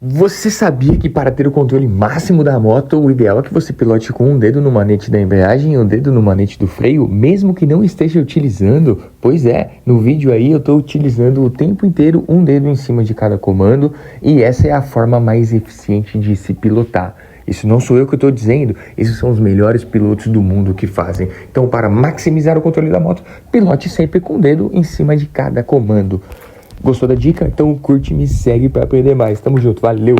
Você sabia que para ter o controle máximo da moto, o ideal é que você pilote com um dedo no manete da embreagem e um dedo no manete do freio, mesmo que não esteja utilizando? Pois é, no vídeo aí eu estou utilizando o tempo inteiro um dedo em cima de cada comando e essa é a forma mais eficiente de se pilotar. Isso não sou eu que estou dizendo, esses são os melhores pilotos do mundo que fazem. Então, para maximizar o controle da moto, pilote sempre com o dedo em cima de cada comando. Gostou da dica? Então curte e me segue para aprender mais. Tamo junto, valeu!